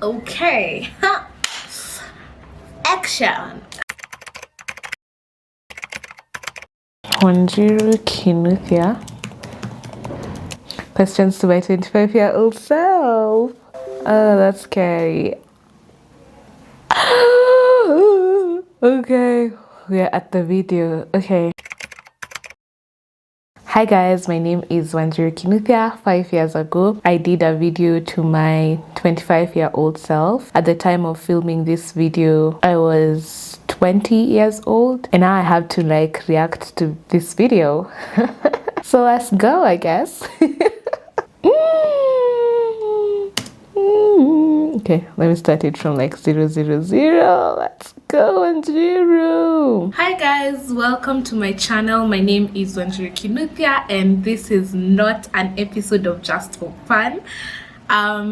Okay. Action. Wanjiru Kinuthia. Questions to my 25-year-old self. Oh, that's scary. Okay, we're at the video. Okay. Hi guys, my name is Wanjiru Kinuthia. 5 years ago, I did a video to my 25-year-old self. At the time of filming this video, I was 20 years old, and now I have to react to this video. So let's go, I guess. Okay, let me start it from 000. Let's go, Wanjiru. Hi guys, welcome to my channel. My name is Wanjiru Kinuthia, and this is not an episode of Just for Fun.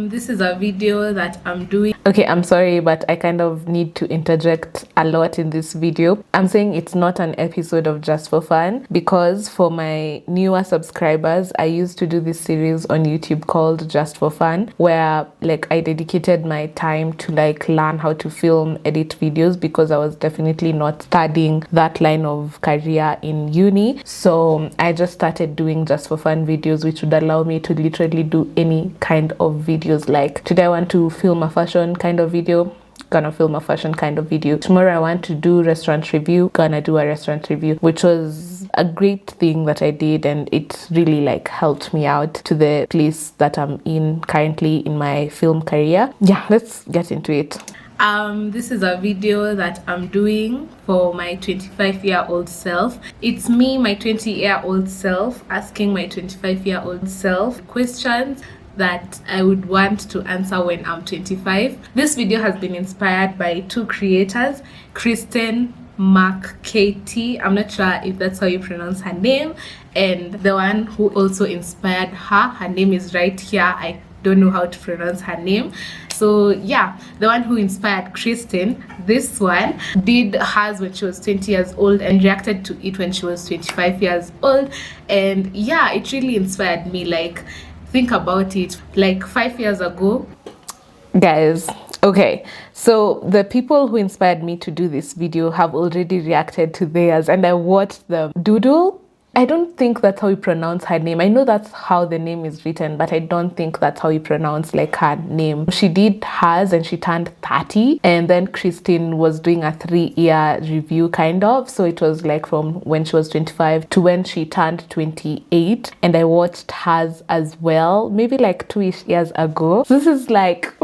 This is a video that I'm doing. Okay, I'm sorry, but I kind of need to interject a lot in this video. I'm saying it's not an episode of Just for Fun because for my newer subscribers, I used to do this series on YouTube called Just for Fun, where I dedicated my time to learn how to film, edit videos, because I was definitely not studying that line of career in uni. So I just started doing Just for Fun videos, which would allow me to literally do any kind of videos. Like today I want to film a fashion kind of video, gonna film a fashion kind of video. Tomorrow I want to do restaurant review, gonna do a restaurant review, which was a great thing that I did, and it really helped me out to the place that I'm in currently in my film career. Yeah, let's get into it. This is a video that I'm doing for my 25-year-old self. It's me, my 20-year-old self, asking my 25-year-old self questions that I would want to answer when I'm 25. This video has been inspired by two creators, Kristen McKaty, I'm not sure if that's how you pronounce her name, and the one who also inspired her name is right here. I don't know how to pronounce her name. So yeah, the one who inspired Kristen, this one did hers when she was 20 years old and reacted to it when she was 25 years old. And yeah, it really inspired me. Think about it, 5 years ago. Guys, okay, so the people who inspired me to do this video have already reacted to theirs, and I watched them. Doodle, I don't think that's how you pronounce her name. I know that's how the name is written, but I don't think that's how you pronounce her name. She did hers and she turned 30, and then Christine was doing a 3-year review kind of. So it was from when she was 25 to when she turned 28, and I watched hers as well, maybe 2-ish years ago. So this is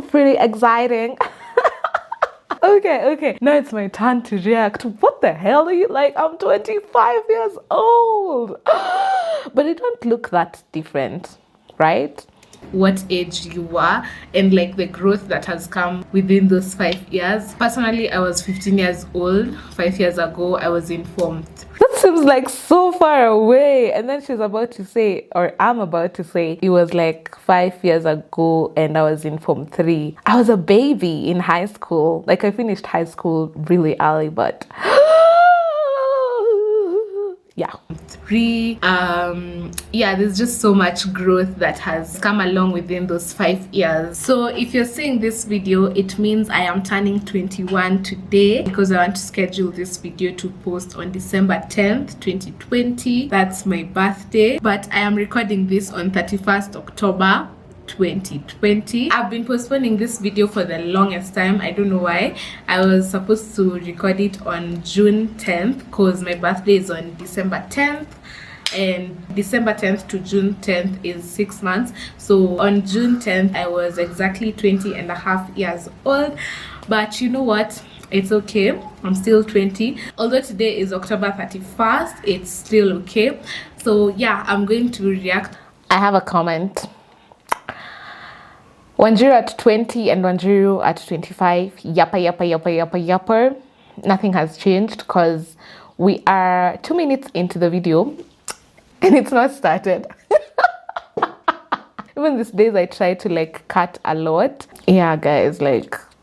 pretty exciting. Okay, now it's my turn to react. What the hell are you I'm 25 years old. But I don't look that different, right? What age you were and the growth that has come within those 5 years. Personally, I was 15 years old 5 years ago. I was in Form 3. That seems so far away. And then she's about to say, or I'm about to say, it was 5 years ago and I was in Form 3. I was a baby in high school. I finished high school really early, but yeah. 3. Yeah, there's just so much growth that has come along within those 5 years. So if you're seeing this video, it means I am turning 21 today, because I want to schedule this video to post on December 10th 2020. That's my birthday, but I am recording this on 31st October 2020. I've been postponing this video for the longest time. I don't know why. I was supposed to record it on June 10th because my birthday is on December 10th, and December 10th to June 10th is 6 months. So on June 10th I was exactly 20 and a half years old. But you know what, it's okay, I'm still 20. Although today is October 31st, it's still okay. So yeah, I'm going to react. I have a comment. Wanjiru at 20 and Wanjiru at 25. Yapper. Nothing has changed because we are 2 minutes into the video and it's not started. Even these days I try to cut a lot. Yeah, guys,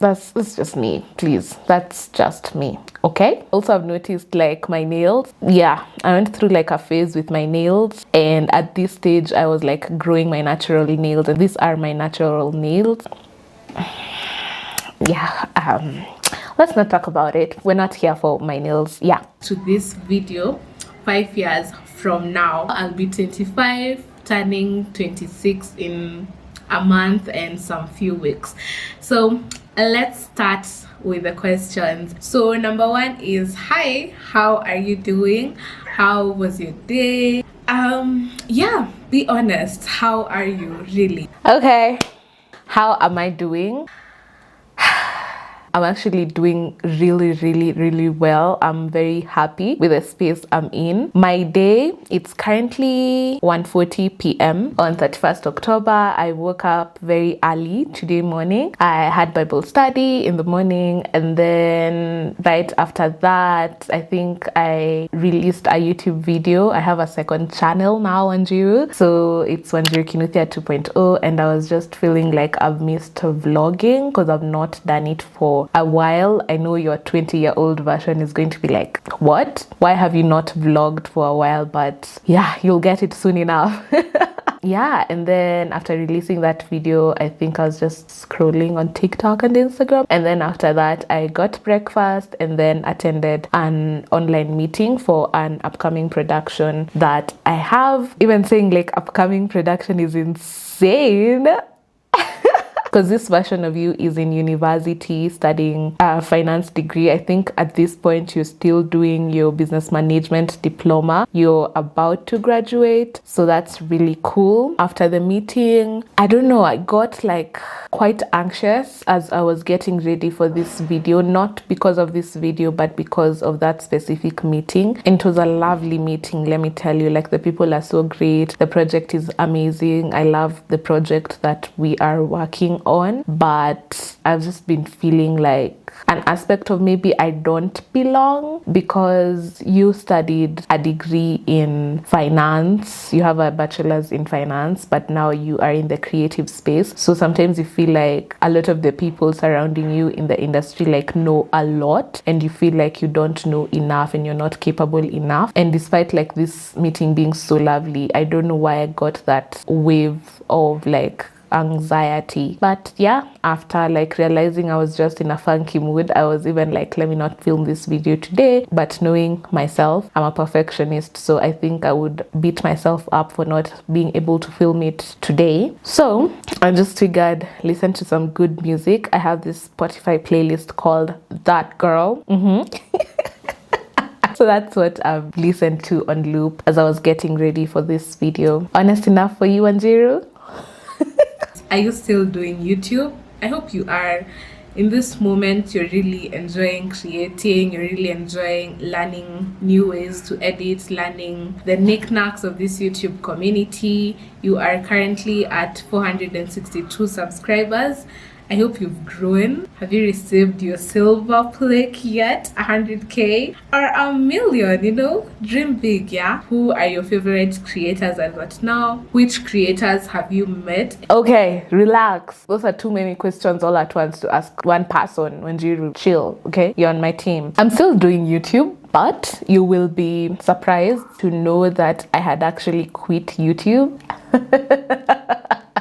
that's just me, please. That's just me, okay? Also, I've noticed my nails. Yeah, I went through a phase with my nails, and at this stage I was growing my natural nails, and these are my natural nails. yeah, let's not talk about it. We're not here for my nails. Yeah. To this video, 5 years from now, I'll be 25, turning 26 in a month and some few weeks. So let's start with the questions. So number one is, hi, how are you doing? How was your day? Yeah, be honest, how are you really? Okay, how am I doing? I'm actually doing really well. I'm very happy with the space I'm in. My day, it's currently 1:40 p.m. on 31st October. I woke up very early today morning. I had Bible study in the morning, and then right after that, I think I released a YouTube video. I have a second channel now on Jiru. So it's Wanjiru Kinuthia 2.0, and I was just feeling like I've missed vlogging because I've not done it for a while. I know your 20-year-old version is going to be like, what? Why have you not vlogged for a while? But yeah, you'll get it soon enough. Yeah, and then after releasing that video, I think I was just scrolling on TikTok and Instagram. And then after that, I got breakfast and then attended an online meeting for an upcoming production that I have. Even saying like upcoming production is insane. Because this version of you is in university studying a finance degree. I think at this point you're still doing your business management diploma. You're about to graduate, so that's really cool. After the meeting, I don't know, I got like quite anxious as I was getting ready for this video, not because of this video but because of that specific meeting. And it was a lovely meeting, let me tell you. Like, the people are so great, the project is amazing. I love the project that we are working on, but I've just been feeling like an aspect of maybe I don't belong, because you studied a degree in finance, you have a bachelor's in finance, but now you are in the creative space. So sometimes you feel like a lot of the people surrounding you in the industry like know a lot, and you feel like you don't know enough and you're not capable enough. And despite like this meeting being so lovely, I don't know why I got that wave of like anxiety. But yeah, after like realizing I was just in a funky mood, I was even like, let me not film this video today. But knowing myself, I'm a perfectionist, so I think I would beat myself up for not being able to film it today. So I just figured listen to some good music. I have this Spotify playlist called That Girl. So that's what I've listened to on loop as I was getting ready for this video. Honest enough for you, Wanjiru? Are you still doing YouTube? I hope you are. In this moment, you're really enjoying creating, you're really enjoying learning new ways to edit, learning the knickknacks of this YouTube community. You are currently at 462 subscribers. I hope you've grown. Have you received your silver plaque yet? 100k or a million, you know? Dream big, yeah? Who are your favorite creators as of now? Which creators have you met? Okay, relax. Those are too many questions all at once to ask one person. Wanjiru, chill, okay? You're on my team. I'm still doing YouTube, but you will be surprised to know that I had actually quit YouTube.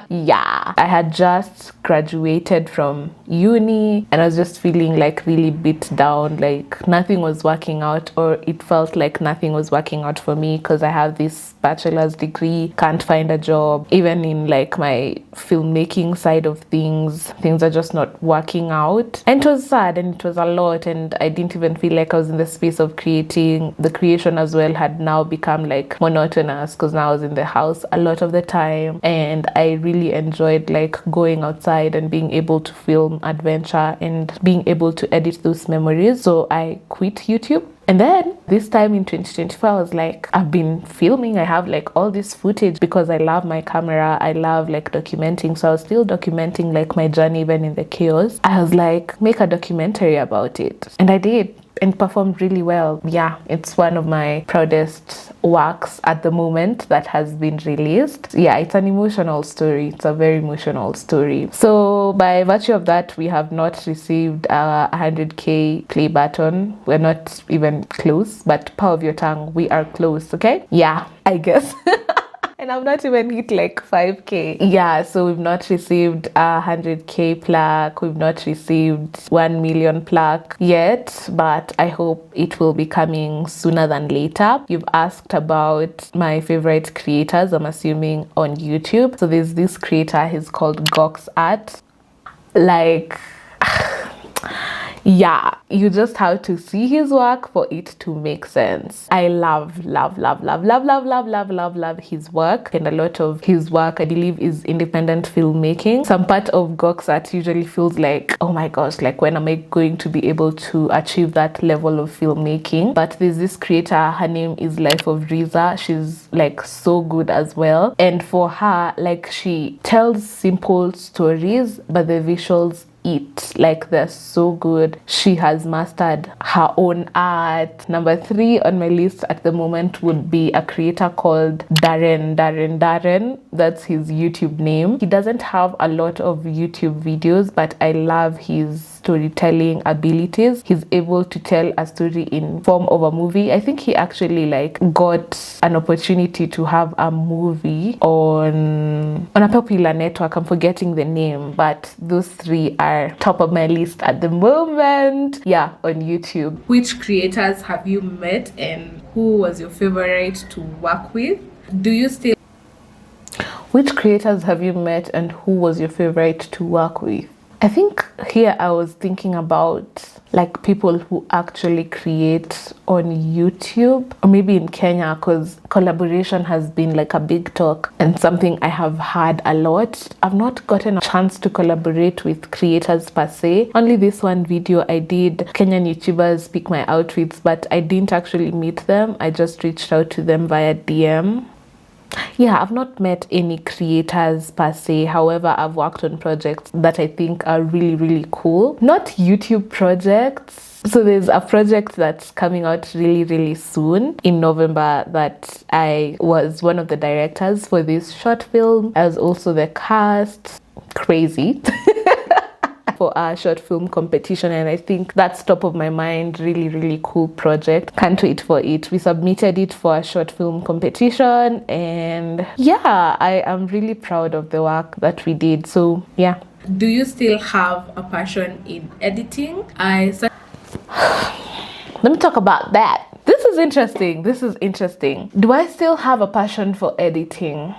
Yeah, I had just graduated from uni and I was just feeling like really beat down, like nothing was working out, or it felt like nothing was working out for me because I have this bachelor's degree, can't find a job. Even in like my filmmaking side of things are just not working out, and it was sad and it was a lot, and I didn't even feel like I was in the space of creating. The creation as well had now become like monotonous because now I was in the house a lot of the time, and I really enjoyed like going outside and being able to film adventure and being able to edit those memories. So I quit YouTube. And then this time in 2024, I was like, I've been filming. I have like all this footage because I love my camera. I love like documenting. So I was still documenting like my journey even in the chaos. I was like, make a documentary about it. And I did, and performed really well. Yeah, it's one of my proudest works at the moment that has been released. Yeah, it's an emotional story. It's a very emotional story. So by virtue of that, we have not received a 100k play button. We're not even close, but power of your tongue, we are close, okay? Yeah, I guess. And I've not even hit like 5K. Yeah, so we've not received a 100K plaque. We've not received 1 million plaque yet, but I hope it will be coming sooner than later. You've asked about my favorite creators, I'm assuming on YouTube. So there's this creator, he's called Gox Art. Like, yeah, you just have to see his work for it to make sense. I love his work, and a lot of his work I believe is independent filmmaking. Some part of Gox Art usually feels like, oh my gosh, like when am I going to be able to achieve that level of filmmaking? But there's this creator, her name is Life of Riza. She's like so good as well, and for her, like, she tells simple stories but the visuals like they're so good. She has mastered her own art. Number 3 on my list at the moment would be a creator called Darren. That's his YouTube name. He doesn't have a lot of YouTube videos, but I love his storytelling abilities. He's able to tell a story in form of a movie. I think he actually like got an opportunity to have a movie on a popular network. I'm forgetting the name, but those 3 are top of my list at the moment. Yeah, on YouTube. Which creators have you met and who was your favorite to work with? Do you still Which creators have you met and who was your favorite to work with? I think here I was thinking about like people who actually create on YouTube, or maybe in Kenya, because collaboration has been like a big talk and something I have heard a lot. I've not gotten a chance to collaborate with creators per se. Only this one video I did, Kenyan YouTubers pick my outfits, but I didn't actually meet them. I just reached out to them via DM. Yeah, I've not met any creators per se. However, I've worked on projects that I think are really cool. Not YouTube projects. So there's a project that's coming out really soon in November that I was one of the directors for this short film. I was also the cast. Crazy. For our short film competition, and I think that's top of my mind. Really cool project. Can't wait for it. We submitted it for a short film competition, and yeah, I am really proud of the work that we did. So yeah. Do you still have a passion in editing? Let me talk about that. This is interesting. Do I still have a passion for editing?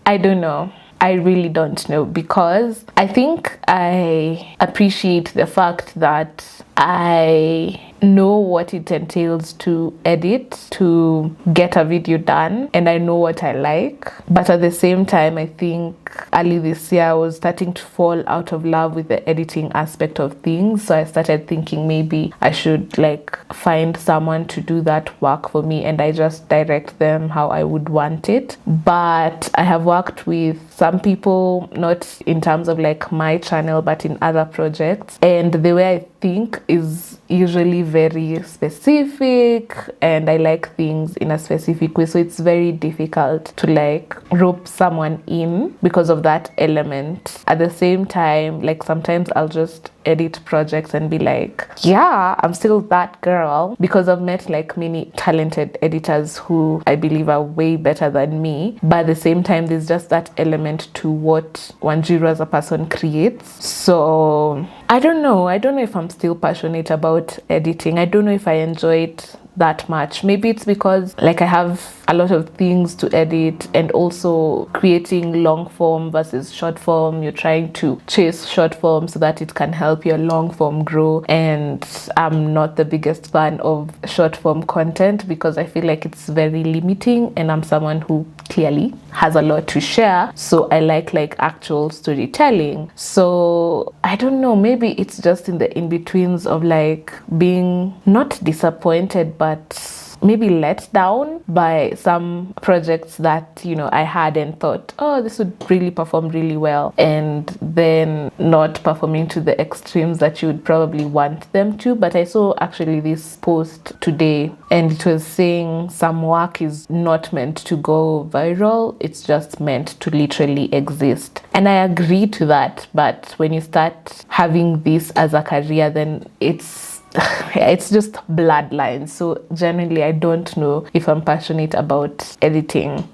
I don't know. I really don't know, because I think I appreciate the fact that I know what it entails to edit, to get a video done, and I know what I like. But at the same time, I think early this year I was starting to fall out of love with the editing aspect of things. So I started thinking maybe I should like find someone to do that work for me, and I just direct them how I would want it. But I have worked with some people, not in terms of like my channel, but in other projects, and the way I think is usually very specific, and I like things in a specific way, so it's very difficult to like rope someone in because of that element. At the same time, like sometimes I'll just edit projects and be like, yeah, I'm still that girl, because I've met like many talented editors who I believe are way better than me, but at the same time there's just that element to what Wanjiru as a person creates. So I don't know if I'm still passionate about editing. I don't know if I enjoy it that much. Maybe it's because like I have a lot of things to edit, and also creating long form versus short form. You're trying to chase short form so that it can help your long form grow, and I'm not the biggest fan of short form content because I feel like it's very limiting, and I'm someone who clearly has a lot to share, so I like actual storytelling. So I don't know, maybe it's just in the in-betweens of like being not disappointed but maybe let down by some projects that, you know, I had and thought, oh, this would really perform really well, and then not performing to the extremes that you would probably want them to. But I saw actually this post today, and it was saying some work is not meant to go viral, it's just meant to literally exist. And I agree to that, but when you start having this as a career, then it's yeah, it's just bloodlines. So generally, I don't know if I'm passionate about editing.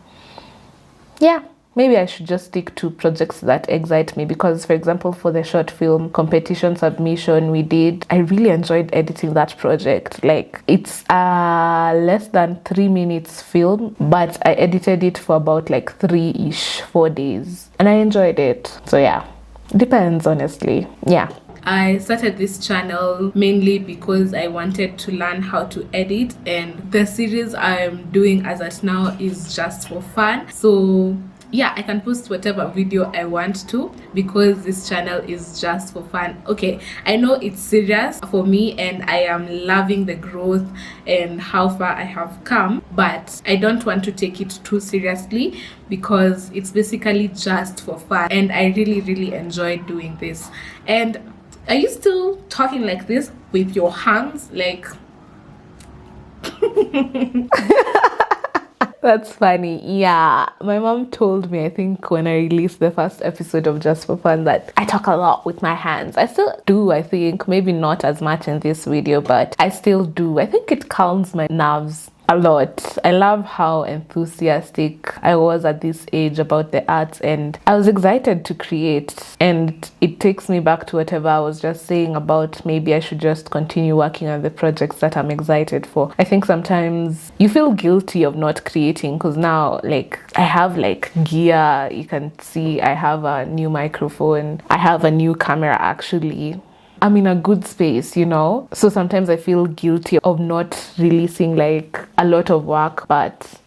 Yeah, maybe I should just stick to projects that excite me, because for example, for the short film competition submission we did, I really enjoyed editing that project. Like, it's a less than 3 minutes film, but I edited it for about like 4 days, and I enjoyed it. So yeah, depends, honestly. Yeah. I started this channel mainly because I wanted to learn how to edit, and the series I'm doing as at now is just for fun. So yeah, I can post whatever video I want to because this channel is just for fun. Okay, I know it's serious for me and I am loving the growth and how far I have come, but I don't want to take it too seriously because it's basically just for fun, and I really enjoy doing this. And are you still talking like this with your hands? Like, that's funny. Yeah, my mom told me, I think when I released the first episode of Just for Fun, that I talk a lot with my hands. I still do, I think. Maybe not as much in this video, but I still do. I think it calms my nerves a lot. I love how enthusiastic I was at this age about the arts, and I was excited to create. And it takes me back to whatever I was just saying about maybe I should just continue working on the projects that I'm excited for. I think sometimes you feel guilty of not creating, because now, like, I have like gear. You can see I have a new microphone, I have a new camera. Actually, I'm in a good space, you know? So sometimes I feel guilty of not releasing like a lot of work, but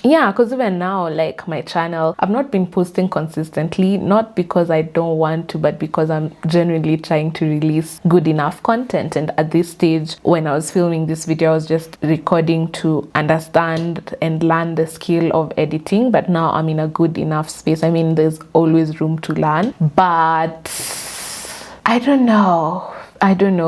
yeah, because even now, like, my channel, I've not been posting consistently, not because I don't want to, but because I'm genuinely trying to release good enough content. And at this stage, when I was filming this video, I was just recording to understand and learn the skill of editing. But now I'm in a good enough space. I mean, there's always room to learn, but I don't know.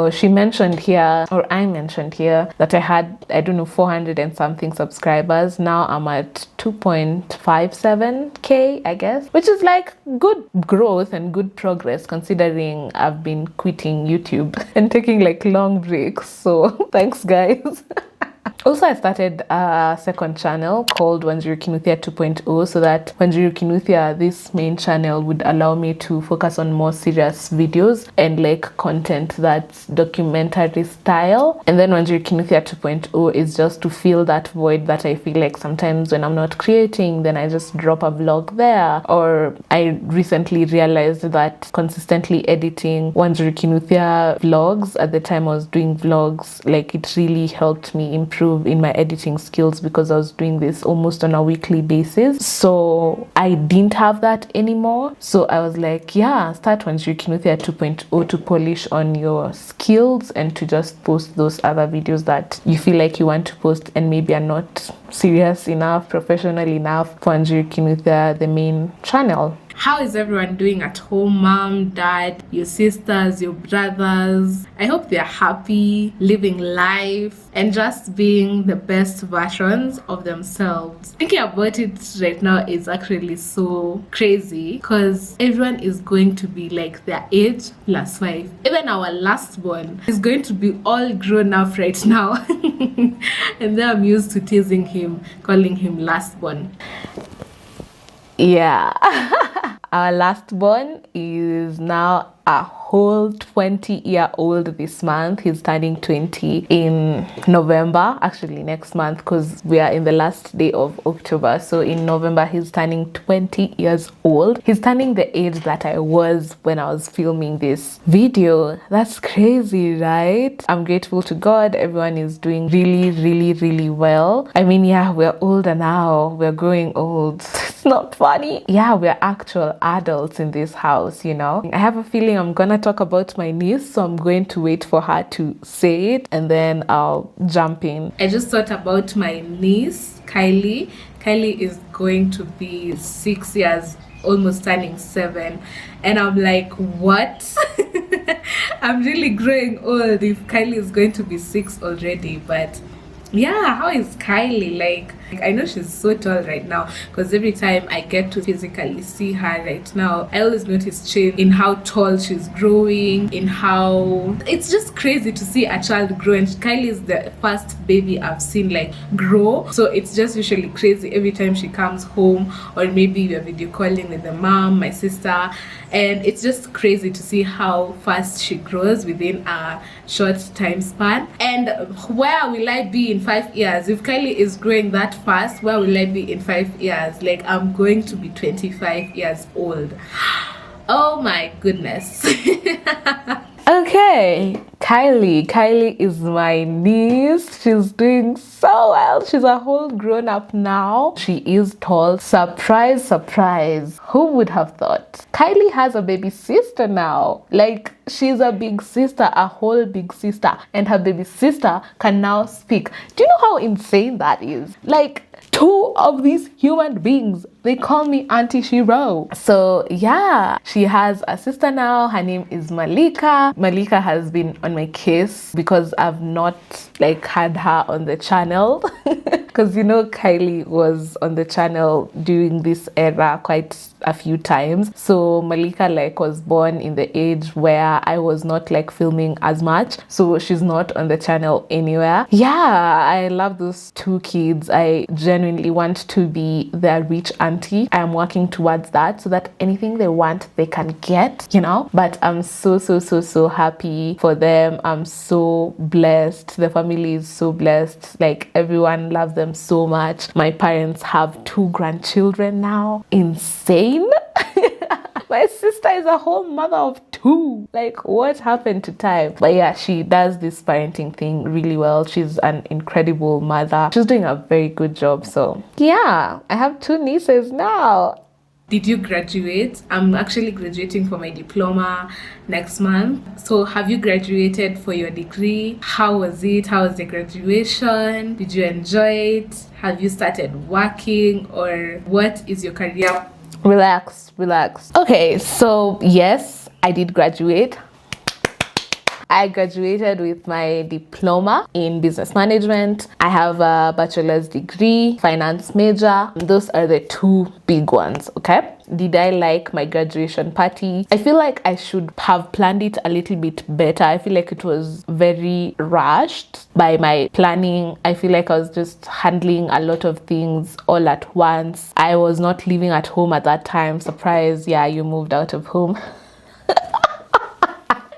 She mentioned here, or I mentioned here, that I had, I don't know, 400 and something subscribers. Now I'm at 2.57k, I guess, which is like good growth and good progress considering I've been quitting YouTube and taking like long breaks. So thanks, guys. Also, I started a second channel called Wanjiru Kinuthia 2.0, so that Wanjiru Kinuthia, this main channel, would allow me to focus on more serious videos and like content that's documentary style. And then Wanjiru Kinuthia 2.0 is just to fill that void that I feel like sometimes when I'm not creating, then I just drop a vlog there. Or I recently realized that consistently editing Wanjiru Kinuthia vlogs, at the time I was doing vlogs, like, it really helped me improve in my editing skills because I was doing this almost on a weekly basis. So I didn't have that anymore. So I was like, yeah, start Wanjiru Kinuthia 2.0 to polish on your skills and to just post those other videos that you feel like you want to post and maybe are not serious enough, professional enough for Wanjiru Kinuthia, the main channel. How is everyone doing at home? Mom, dad, your sisters, your brothers? I hope they're happy, living life, and just being the best versions of themselves. Thinking about it right now is actually so crazy because everyone is going to be like their age plus 5. Even our last born is going to be all grown up right now. And then I'm used to teasing him, calling him last born. Yeah. Our last born is now a whole 20-year-old this month. He's turning 20 in November, actually next month, because we are in the last day of October. So in November, he's turning 20 years old. He's turning the age that I was when I was filming this video. That's crazy, right? I'm grateful to God. Everyone is doing really well. I mean, yeah, we're older now. We're growing old. It's not funny. Yeah, we're actual adults in this house, you know. I have a feeling I'm gonna talk about my niece, so I'm going to wait for her to say it and then I'll jump in. I just thought about my niece, Kylie. Kylie is going to be 6 years, almost turning 7, and I'm like, what? I'm really growing old if Kylie is going to be 6 already. But Yeah, how is Kylie? Like I know she's so tall right now because every time I get to physically see her right now, I always notice change in how tall she's growing, in how it's just crazy to see a child grow. And Kylie is the first baby I've seen like grow, so it's just usually crazy every time she comes home, or maybe we're video calling with the mom, my sister, and it's just crazy to see how fast she grows within a short time span. And where will I be in 5 years? If Kylie is growing that fast, where will I be in 5 years? Like, I'm going to be 25 years old. Oh my goodness. Okay, Kylie is my niece. She's doing so well. She's a whole grown up now. She is tall. Surprise, surprise. Who would have thought? Kylie has a baby sister now. Like, she's a big sister, a whole big sister, and her baby sister can now speak. Do you know how insane that is? Like, two of these human beings, they call me Auntie Shiro. So yeah, she has a sister now. Her name is Malika. Malika has been on my case because I've not like had her on the channel. Because you know, Kylie was on the channel during this era quite a few times. So Malika like was born in the age where I was not like filming as much. So she's not on the channel anywhere. Yeah, I love those two kids. I genuinely want to be their rich auntie. I'm working towards that so that anything they want, they can get, you know. But I'm so happy for them. I'm so blessed. The family is so blessed. Like, everyone loves them so much. My parents have 2 grandchildren now. Insane. My sister is a whole mother of 2. Like, what happened to time? But yeah, she does this parenting thing really well. She's an incredible mother. She's doing a very good job. So yeah, I have 2 nieces now. Did you graduate? I'm actually graduating for my diploma next month. So have you graduated for your degree? How was it? How was the graduation? Did you enjoy it? Have you started working, or what is your career? Relax. Okay, so yes, I did graduate. I graduated with my diploma in business management. I have a bachelor's degree, finance major. Those are the 2 big ones, okay? Did I like my graduation party? I feel like I should have planned it a little bit better. I feel like it was very rushed by my planning. I feel like I was just handling a lot of things all at once. I was not living at home at that time. Surprise, yeah, you moved out of home.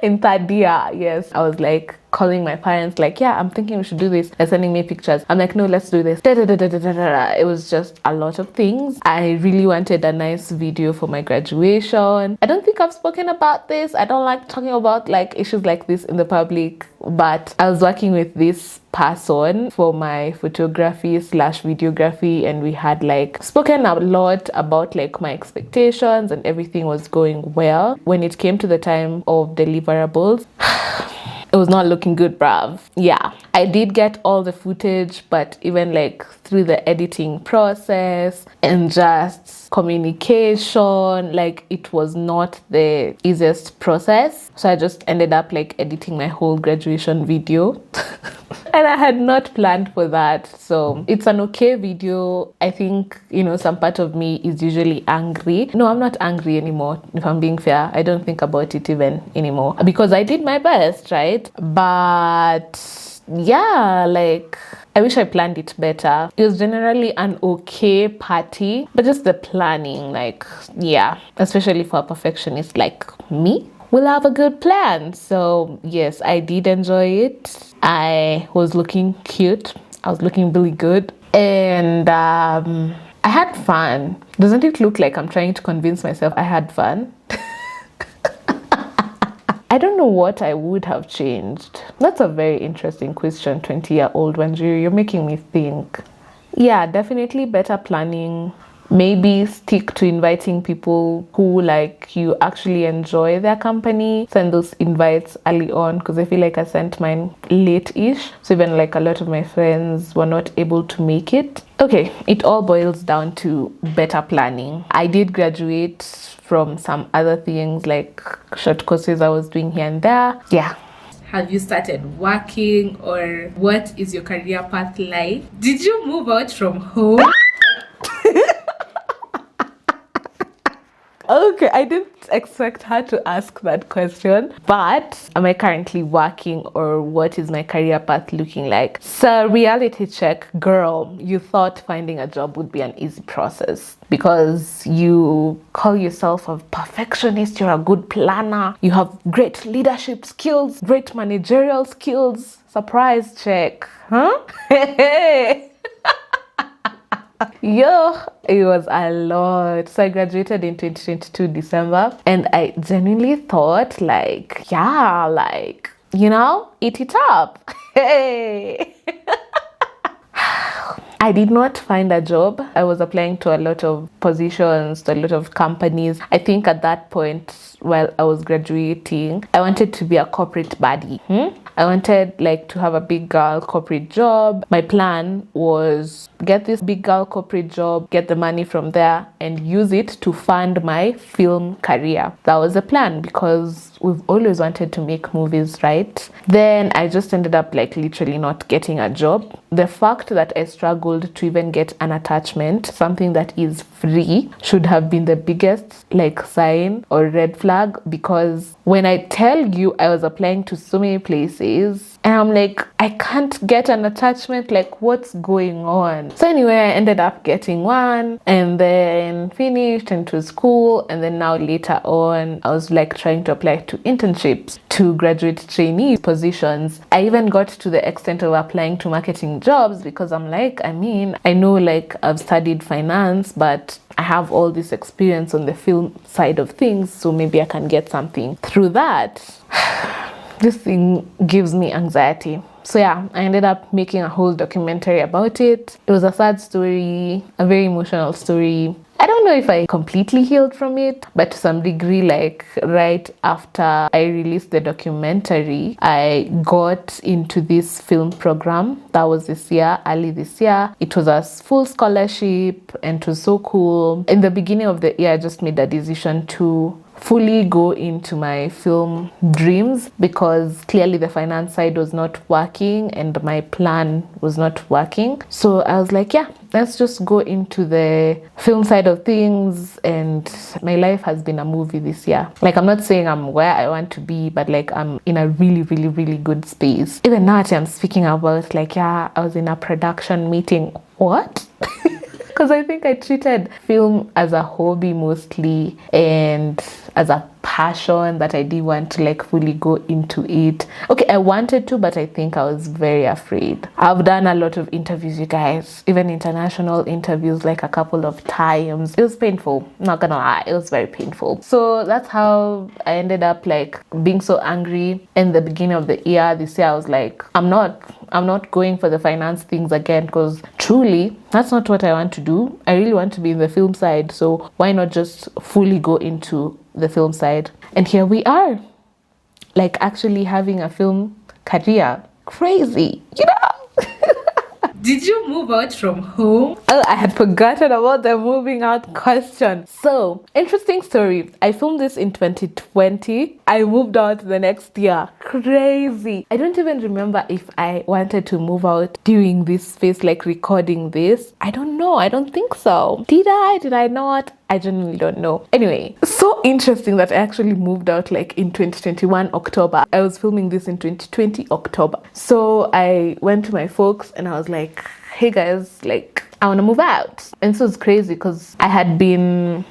In 3rd year, yes, I was like calling my parents like, yeah, I'm thinking we should do this. They're sending me pictures. I'm like, no, let's do this. It was just a lot of things. I really wanted a nice video for my graduation. I don't think I've spoken about this. I don't like talking about like issues like this in the public, but I was working with this person for my photography/videography, and we had like spoken a lot about like my expectations, and everything was going well. When it came to the time of deliverables, it was not looking good, bruv. Yeah, I did get all the footage, but even like through the editing process and just communication, like it was not the easiest process. So I just ended up like editing my whole graduation video. And I had not planned for that. So it's an okay video. I think, you know, some part of me is usually angry. No, I'm not angry anymore, if I'm being fair. I don't think about it even anymore because I did my best, right? But yeah, like I wish I planned it better. It was generally an okay party, but just the planning, like, yeah, especially for a perfectionist like me, will have a good plan. So yes, I did enjoy it. I was looking cute. I was looking really good. And I had fun. Doesn't it look like I'm trying to convince myself I had fun? I don't know what I would have changed. That's a very interesting question, 20-year-old Wanjiru. You're making me think. Yeah, definitely better planning. Maybe stick to inviting people who like you actually enjoy their company. Send those invites early on, because I feel like I sent mine late-ish. So even like a lot of my friends were not able to make it. Okay, it all boils down to better planning. I did graduate from some other things like short courses I was doing here and there. Yeah. Have you started working, or what is your career path like? Did you move out from home? Okay, I didn't expect her to ask that question, but am I currently working, or what is my career path looking like? So, reality check, girl, you thought finding a job would be an easy process because you call yourself a perfectionist, you're a good planner, you have great leadership skills, great managerial skills. Surprise check, huh? Yo, it was a lot. So I graduated in 2022 December, and I genuinely thought like, yeah, like, you know, eat it up. Hey. I did not find a job. I was applying to a lot of positions, to a lot of companies. I think at that point, while I was graduating, I wanted to be a corporate baddie. I wanted like to have a big girl corporate job. My plan was get this big girl corporate job, get the money from there, and use it to fund my film career. That was the plan because we've always wanted to make movies, right? Then I just ended up like literally not getting a job. The fact that I struggled to even get an attachment, something that is free, should have been the biggest like sign or red flag, because when I tell you I was applying to so many places and I'm like, I can't get an attachment, like what's going on? So anyway, I ended up getting one and then finished into school, and then now later on I was like trying to apply to internships, to graduate trainee positions. I even got to the extent of applying to marketing jobs because I'm like, I mean, I know like I've studied finance, but I have all this experience on the film side of things, so maybe I can get something through that. This thing gives me anxiety. So yeah, I ended up making a whole documentary about it. It was a sad story, a very emotional story. I don't know if I completely healed from it, but to some degree, like right after I released the documentary, I got into this film program that was this year, early this year. It was a full scholarship and it was so cool. In the beginning of the year, I just made a decision to fully go into my film dreams because clearly the finance side was not working and my plan was not working. So I was like, yeah, let's just go into the film side of things, and my life has been a movie this year. Like, I'm not saying I'm where I want to be, but like I'm in a really, really, really good space. Even now I'm speaking about like, yeah, I was in a production meeting. What? Because I think I treated film as a hobby mostly and as a passion that I didn't want to like fully go into it. Okay, I wanted to, but I think I was very afraid. I've done a lot of interviews, you guys, even international interviews, like a couple of times. It was painful, not gonna lie, it was very painful. So that's how I ended up like being so angry. In the beginning of the year, this year, I was like, I'm not going for the finance things again, because truly that's not what I want to do. I really want to be in the film side, so why not just fully go into the film side? And here we are, like actually having a film career. Crazy, you know. Did you move out from home? Oh, I had forgotten about the moving out question. So, interesting story. I filmed this in 2020. I moved out the next year. Crazy. I don't even remember if I wanted to move out during this phase, like recording this. I don't know. I don't think so. Did I? Did I not? I genuinely don't know. Anyway, so interesting that I actually moved out like in 2021 October. I was filming this in 2020 October. So I went to my folks and I was like, hey guys, like I want to move out. And so it's crazy because I had been,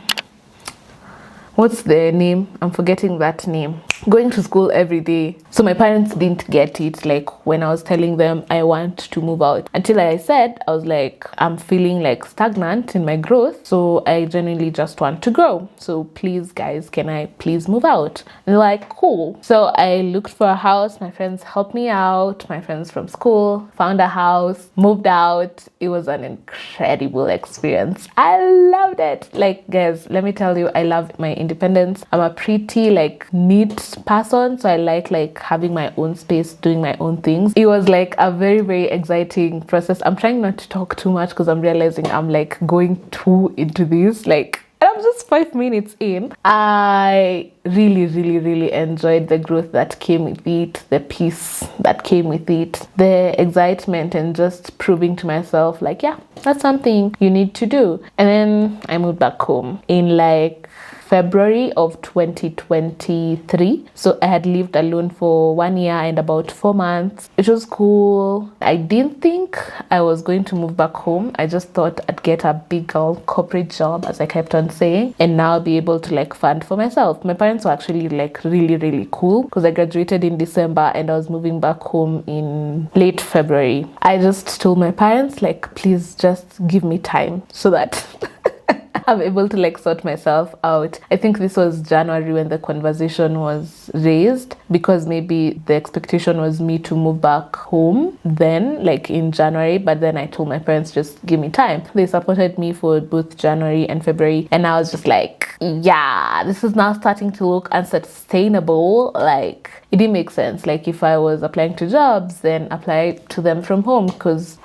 what's the name? I'm forgetting that name. Going to school every day. So my parents didn't get it, like when I was telling them I want to move out. Until I said, I was like, I'm feeling like stagnant in my growth. So I genuinely just want to grow. So please guys, can I please move out? And they're like, cool. So I looked for a house. My friends helped me out. My friends from school found a house, moved out. It was an incredible experience. I loved it. Like guys, let me tell you, I love my independence. I'm a pretty like neat person, so I like having my own space, doing my own things. It was like a very, very exciting process. I'm trying not to talk too much because I'm realizing I'm like going too into this, like, and I'm just 5 minutes in. I really enjoyed the growth that came with it, the peace that came with it, the excitement, and just proving to myself like, yeah, that's something you need to do. And then I moved back home in like February of 2023. So I had lived alone for 1 year and about 4 months. It was cool. I didn't think I was going to move back home. I just thought I'd get a big old corporate job, as I kept on saying, and now be able to like fund for myself. My parents were actually like really cool because I graduated in December and I was moving back home in late February. I just told my parents like, please just give me time so that I'm able to like sort myself out. I think this was January when the conversation was raised, because maybe the expectation was me to move back home then, like in January, but then I told my parents just give me time. They supported me for both January and February, and I was just like, yeah, this is now starting to look unsustainable. Like, it didn't make sense. Like, if I was applying to jobs, then apply to them from home, because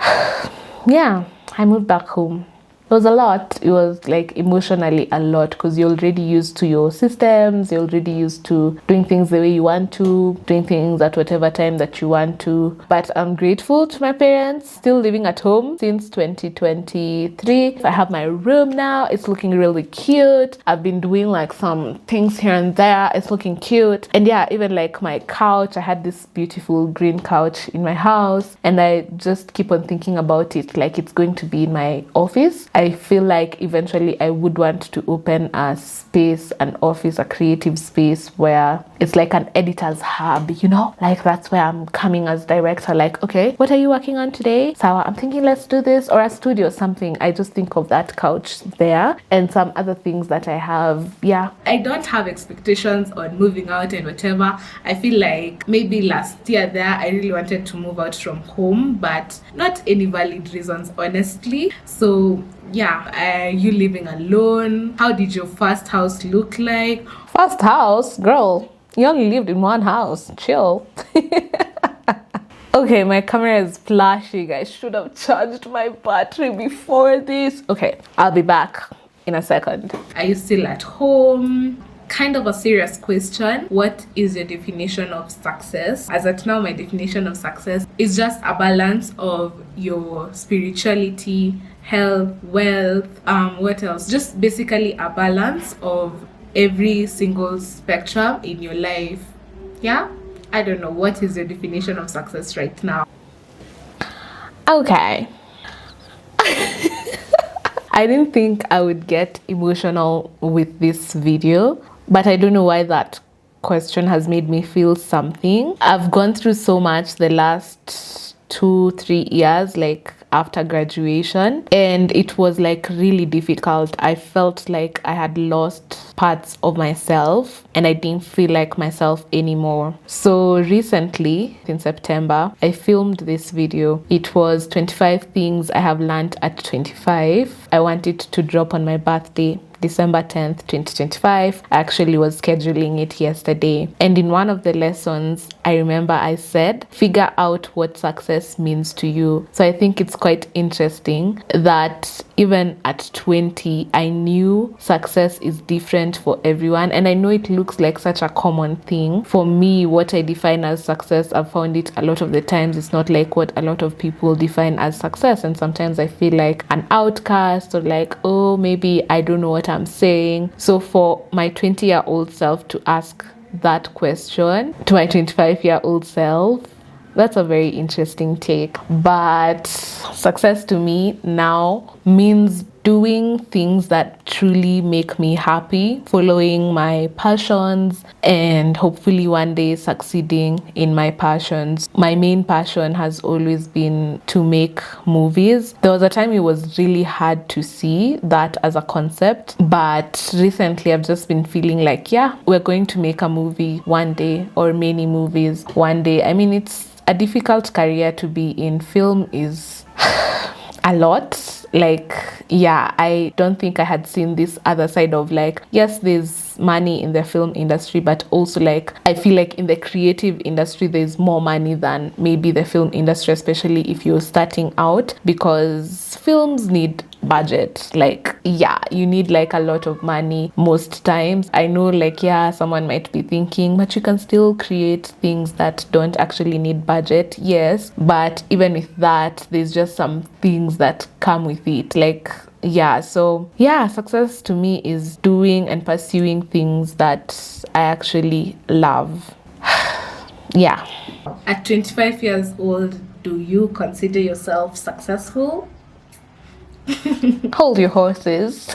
yeah, I moved back home. It was a lot. It was like emotionally a lot, because you're already used to your systems, you're already used to doing things the way you want to, doing things at whatever time that you want to. But I'm grateful to my parents, still living at home since 2023. I have my room now. It's looking really cute. I've been doing like some things here and there. It's looking cute. And yeah, even like my couch, I had this beautiful green couch in my house, and I just keep on thinking about it like it's going to be in my office. I feel like eventually I would want to open a space, an office, a creative space where it's like an editor's hub, you know? Like, that's where I'm coming as director, like, okay, what are you working on today? So I'm thinking let's do this, or a studio or something. I just think of that couch there and some other things that I have. Yeah. I don't have expectations on moving out and whatever. I feel like maybe last year there I really wanted to move out from home, but not any valid reasons, honestly. So yeah, are you living alone? How did your first house look like? First house? Girl, you only lived in one house. Chill. Okay, my camera is flashing. I should have charged my battery before this. Okay, I'll be back in a second. Are you still at home? Kind of a serious question. What is your definition of success? As at now, my definition of success is just a balance of your spirituality, health, wealth, what else? Just basically a balance of every single spectrum in your life. Yeah? I don't know. What is your definition of success right now? Okay. I didn't think I would get emotional with this video, but I don't know why that question has made me feel something. I've gone through so much the last 2-3 years, like after graduation, and it was like really difficult. I felt like I had lost parts of myself and I didn't feel like myself anymore. So recently in September, I filmed this video. It was 25 things I have learned at 25. I wanted to drop on my birthday, December 10th, 2025. I actually was scheduling it yesterday. And in one of the lessons, I remember I said, figure out what success means to you. So I think it's quite interesting that even at 20, I knew success is different for everyone. And I know it looks like such a common thing. For me, what I define as success, I've found it a lot of the times, it's not like what a lot of people define as success. And sometimes I feel like an outcast, or like, oh, maybe I don't know what I'm saying. So for my 20-year-old self to ask that question to my 25-year-old self, that's a very interesting take. But success to me now means doing things that truly make me happy, following my passions, and hopefully one day succeeding in my passions. My main passion has always been to make movies. There was a time it was really hard to see that as a concept, but recently I've just been feeling like, yeah, we're going to make a movie one day, or many movies one day. I mean, it's a difficult career to be in. Film is a lot. Like, yeah, I don't think I had seen this other side of like, yes, there's money in the film industry, but also like, I feel like in the creative industry, there's more money than maybe the film industry, especially if you're starting out, because films need budget. Like, yeah, you need like a lot of money most times. I know, like, yeah, someone might be thinking, but you can still create things that don't actually need budget. Yes, but even with that, there's just some things that come with it. Like, yeah, so yeah, success to me is doing and pursuing things that I actually love. Yeah. At 25 years old, do you consider yourself successful? Hold your horses.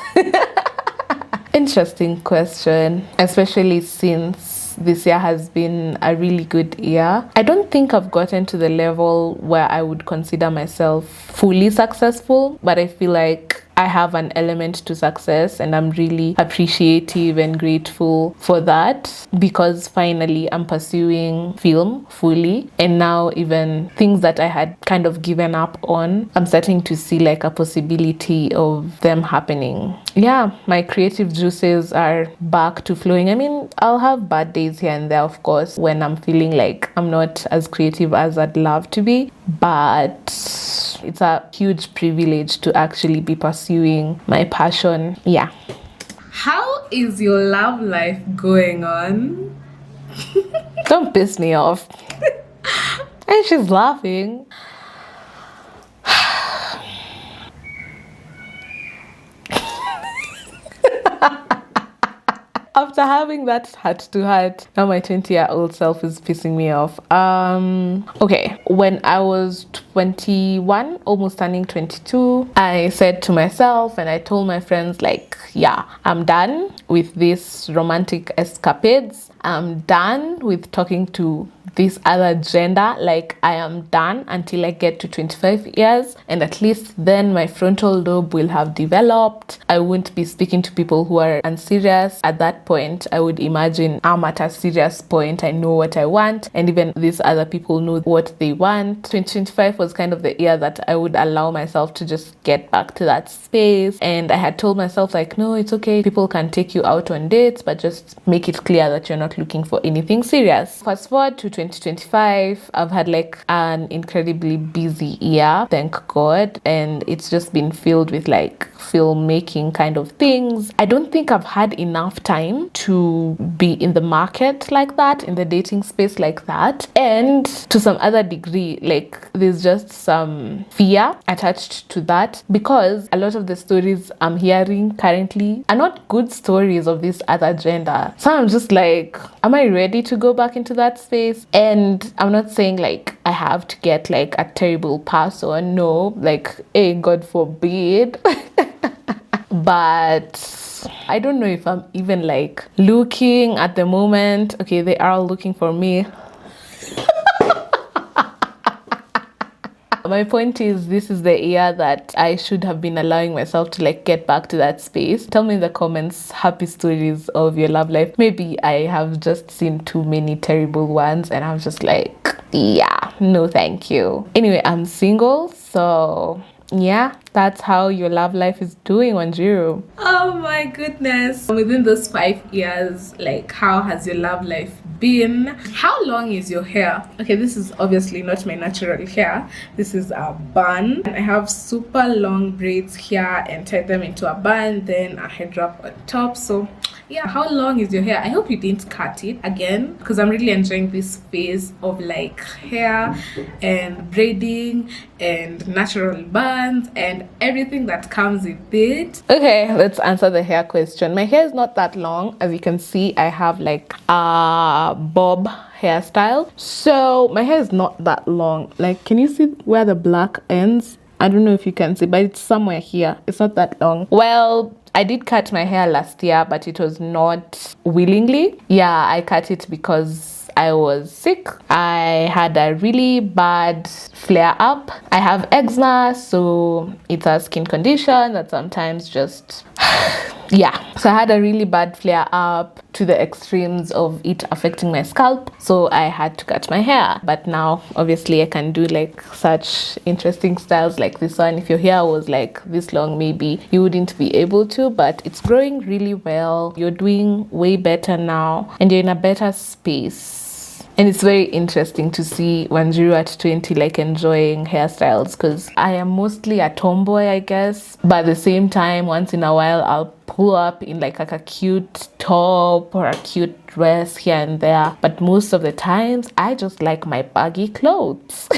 Interesting question, especially since this year has been a really good year. I don't think I've gotten to the level where I would consider myself fully successful, but I feel like I have an element to success, and I'm really appreciative and grateful for that, because finally I'm pursuing film fully, and now even things that I had kind of given up on, I'm starting to see like a possibility of them happening. Yeah, my creative juices are back to flowing. I mean, I'll have bad days here and there, of course, when I'm feeling like I'm not as creative as I'd love to be, but it's a huge privilege to actually be pursuing my passion. Yeah. How is your love life going on? Don't piss me off. And she's laughing. After having that heart-to-heart, now my 20-year-old self is pissing me off. Okay, when I was 21, almost turning 22, I said to myself and I told my friends, like, yeah, I'm done with these romantic escapades. I'm done with talking to this other gender. Like, I am done until I get to 25 years, and at least then my frontal lobe will have developed. I won't be speaking to people who are unserious. At that point, I would imagine I'm at a serious point. I know what I want, and even these other people know what they want. 2025 was kind of the year that I would allow myself to just get back to that space, and I had told myself, like, no, it's okay, people can take you out on dates, but just make it clear that you're not looking for anything serious. Fast forward to 2025, I've had like an incredibly busy year, thank God, and it's just been filled with like filmmaking kind of things. I don't think I've had enough time to be in the market like that, in the dating space like that, and to some other degree, like, there's just some fear attached to that, because a lot of the stories I'm hearing currently are not good stories of this other gender. So I'm just like, am I ready to go back into that space? And I'm not saying like I have to get like a terrible person, no, like, hey, God forbid. But I don't know if I'm even like looking at the moment. Okay, they are looking for me. My point is, this is the year that I should have been allowing myself to like get back to that space. Tell me in the comments happy stories of your love life. Maybe I have just seen too many terrible ones and I'm just like, yeah, no thank you. Anyway, I'm single, so yeah, that's how your love life is doing, Wanjiru. Oh my goodness. Within those 5 years, like, how has your love life been? How long is your hair? Okay, this is obviously not my natural hair. This is a bun. I have super long braids here and tied them into a bun, then a head wrap on top. So yeah, how long is your hair? I hope you didn't cut it again, because I'm really enjoying this phase of like hair and braiding and natural buns and everything that comes with it. Okay, let's answer the hair question. My hair is not that long. As you can see, I have like a bob hairstyle. So my hair is not that long. Like, can you see where the black ends? I don't know if you can see, but it's somewhere here. It's not that long. Well, I did cut my hair last year, but it was not willingly. Yeah, I cut it because I was sick. I had a really bad flare up. I have eczema, so it's a skin condition that sometimes just yeah, so I had a really bad flare up to the extremes of it affecting my scalp, so I had to cut my hair. But now obviously I can do like such interesting styles like this one. If your hair was like this long, maybe you wouldn't be able to, but it's growing really well. You're doing way better now and you're in a better space. And it's very interesting to see Wanjiru at 20 like enjoying hairstyles, because I am mostly a tomboy, I guess. But at the same time, once in a while, I'll pull up in like a cute top or a cute dress here and there. But most of the times, I just like my baggy clothes.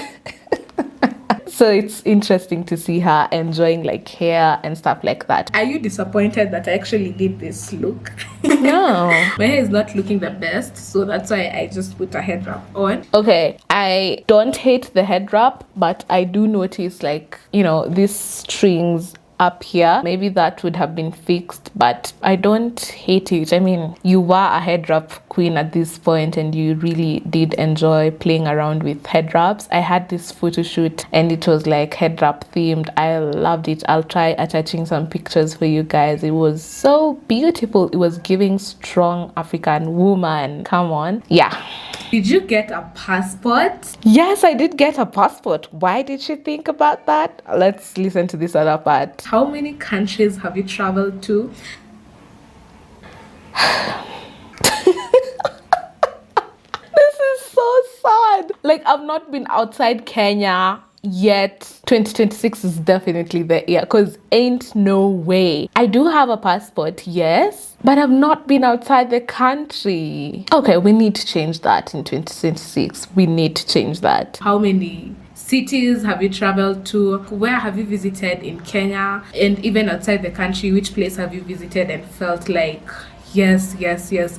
So it's interesting to see her enjoying like hair and stuff like that. Are you disappointed that I actually did this look? No. My hair is not looking the best, so that's why I just put a head wrap on. Okay, I don't hate the head wrap, but I do notice like, you know, these strings up here, maybe that would have been fixed, but I don't hate it. I mean, you were a head wrap queen at this point and you really did enjoy playing around with head wraps. I had this photo shoot and it was like head wrap themed. I loved it. I'll try attaching some pictures for you guys. It was so beautiful. It was giving strong African woman. Come on. Yeah. Did you get a passport? Yes, I did get a passport. Why did you think about that? Let's listen to this other part. How many countries have you traveled to? This is so sad. Like, I've not been outside Kenya yet. 2026 is definitely the year, because ain't no way. I do have a passport, yes, but I've not been outside the country. Okay, we need to change that in 2026. We need to change that. How many cities have you traveled to? Where have you visited in Kenya? And even outside the country, which place have you visited and felt like, yes,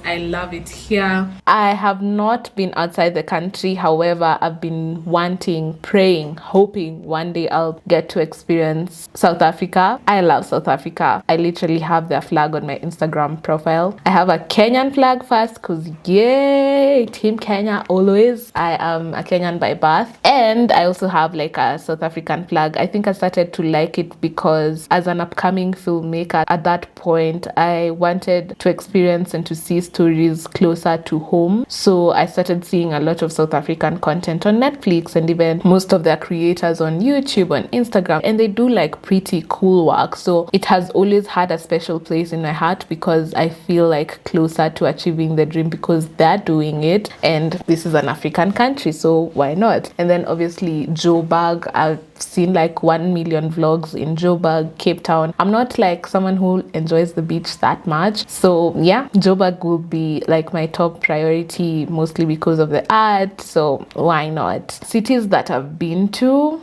I love it here? I have not been outside the country. However, I've been wanting, praying, hoping one day I'll get to experience South Africa. I love South Africa. I literally have their flag on my Instagram profile. I have a Kenyan flag first because yay, Team Kenya always. I am a Kenyan by birth. And I also have like a South African flag. I think I started to like it because as an upcoming filmmaker, at that point, I wanted to experience and to see stories closer to home. So I started seeing a lot of South African content on Netflix and even most of their creators on YouTube, on Instagram, and they do like pretty cool work. So it has always had a special place in my heart because I feel like closer to achieving the dream because they're doing it and this is an African country, so why not? And then obviously Joburg, I've seen like 1 million vlogs in Joburg, Cape Town. I'm not like someone who enjoys the beach that much, so yeah, Joburg will be like my top priority, mostly because of the art, so why not? Cities that I've been to,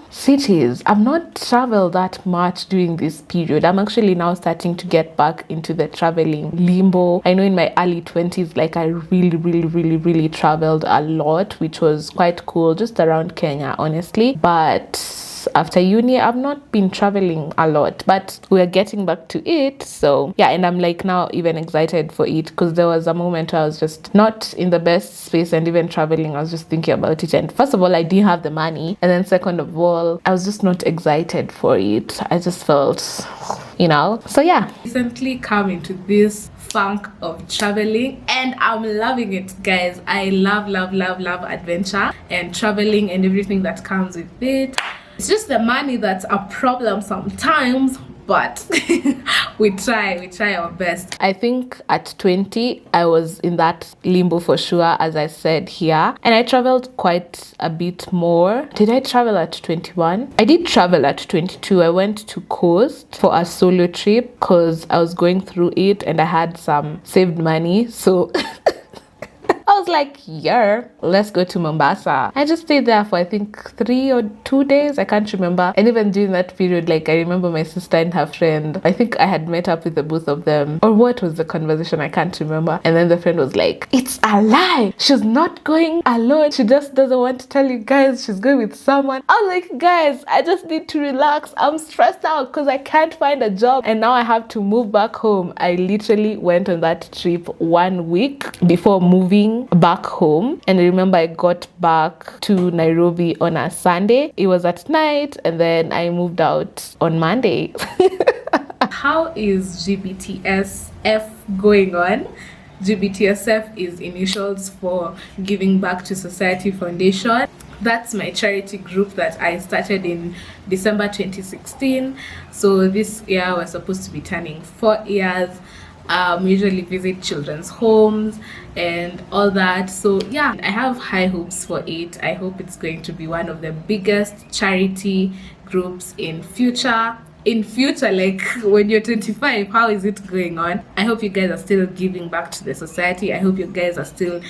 I've not traveled that much during this period. I'm actually now starting to get back into the traveling limbo. I know in my early 20s, like I really traveled a lot, which was quite cool, just around Kenya, honestly. But after uni, I've not been traveling a lot, but we're getting back to it. So yeah, and I'm like now even excited for it because there was a moment where I was just not in the best space, and even traveling, I was just thinking about it. And first of all, I didn't have the money, and then second of all, I was just not excited for it. I just felt, you know, so yeah. Recently come into this funk of traveling and I'm loving it, guys. I love adventure and traveling and everything that comes with it. It's just the money that's a problem sometimes, but we try our best. I think at 20 I was in that limbo for sure, as I said here, and I traveled quite a bit more. Did I travel at 21? I did travel at 22. I went to Coast for a solo trip because I was going through it and I had some saved money, so I was like, yeah, let's go to Mombasa. I just stayed there for I think 3 or 2 days. I can't remember. And even during that period, like I remember my sister and her friend. I think I had met up with the both of them. Or what was the conversation? I can't remember. And then the friend was like, it's a lie. She's not going alone. She just doesn't want to tell you guys she's going with someone. I was like, guys, I just need to relax. I'm stressed out because I can't find a job. And now I have to move back home. I literally went on that trip 1 week before moving back home, and I remember I got back to Nairobi on a Sunday. It was at night, and then I moved out on Monday. How is GBTSF going on? GBTSF is initials for Giving Back to Society Foundation. That's my charity group that I started in December 2016. So this year we're supposed to be turning 4 years. usually visit children's homes and all that. So yeah, I have high hopes for it. I hope it's going to be one of the biggest charity groups in future. Like when you're 25, how is it going on? I hope you guys are still giving back to the society. I hope you guys are still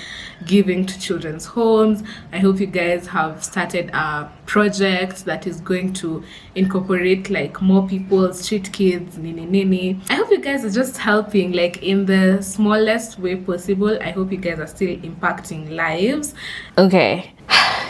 giving to children's homes. I hope you guys have started a project that is going to incorporate like more people, street kids, nini. I hope you guys are just helping like in the smallest way possible. I hope you guys are still impacting lives. Okay,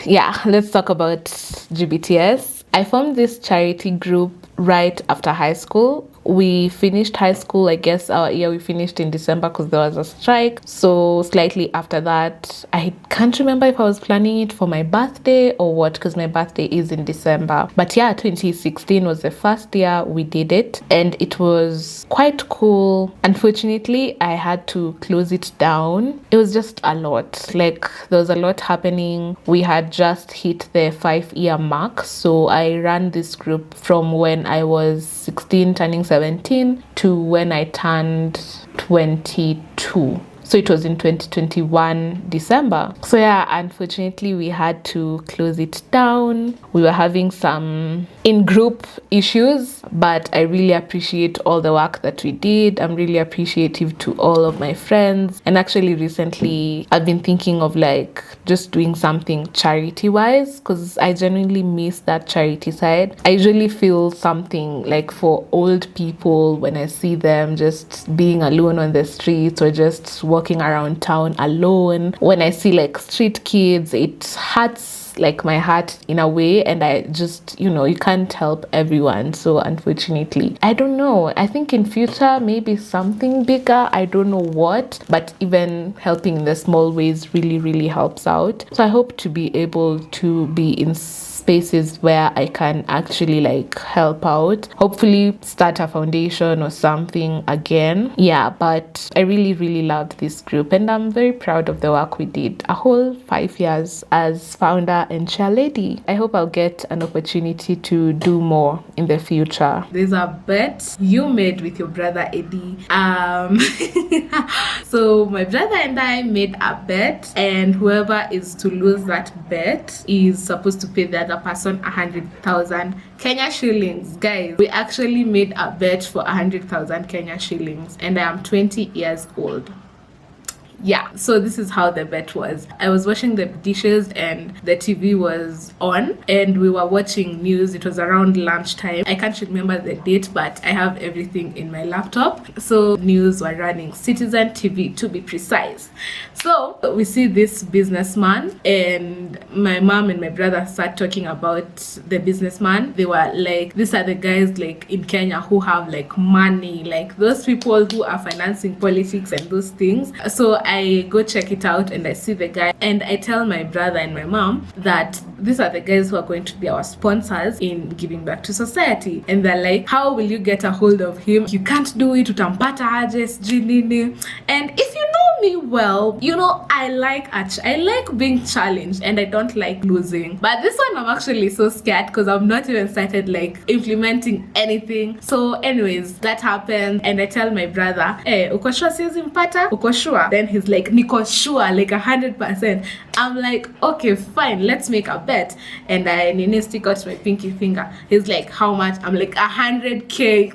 yeah, let's talk about GBTS. I formed this charity group right after high school. We finished high school, I guess our year we finished in December because there was a strike. So slightly after that, I can't remember if I was planning it for my birthday or what, because my birthday is in December. But yeah, 2016 was the first year we did it and it was quite cool. Unfortunately, I had to close it down. It was just a lot. Like there was a lot happening. We had just hit the 5-year mark. So I ran this group from when I was 16 turning 17 to when I turned 22. So it was in 2021 December. So yeah, unfortunately we had to close it down. We were having some in-group issues, but I really appreciate all the work that we did. I'm really appreciative to all of my friends. And actually recently I've been thinking of like just doing something charity-wise because I genuinely miss that charity side. I usually feel something like for old people when I see them just being alone on the streets or just walking around town alone. When I see like street kids, it hurts like my heart in a way, and I just, you can't help everyone. So unfortunately, I don't know, I think in future maybe something bigger, I don't know what, but even helping in the small ways really helps out. So I hope to be able to be in spaces where I can actually like help out, hopefully start a foundation or something again. Yeah, but I really loved this group and I'm very proud of the work we did. A whole 5 years as founder and chair lady. I hope I'll get an opportunity to do more in the future. There's a bet you made with your brother Eddie. So my brother and I made a bet, and whoever is to lose that bet is supposed to pay the other person 100,000 Kenya shillings. Guys, we actually made a bet for 100,000 Kenya shillings, and I am 20 years old. Yeah, so this is how the bet was. I was washing the dishes and the TV was on and we were watching news. It was around lunchtime. I can't remember the date, but I have everything in my laptop. So news were running, Citizen TV to be precise. So we see this businessman and my mom and my brother start talking about the businessman. They were like, these are the guys like in Kenya who have like money, like those people who are financing politics and those things. So I go check it out and I see the guy and I tell my brother and my mom that these are the guys who are going to be our sponsors in giving back to society. And they're like, how will you get a hold of him? You can't do it, utampata aje sijui nini. And if you know me well, I like being challenged and I don't like losing. But this one I'm actually so scared because I've not even started like implementing anything. So anyways, that happened and I tell my brother, hey, uko sure siwezi mpata? Uko sure? Then he's like, niko sure, like 100%. I'm like, okay, fine, let's make a bet. And I stick out my pinky finger. He's like, how much? I'm like, 100K.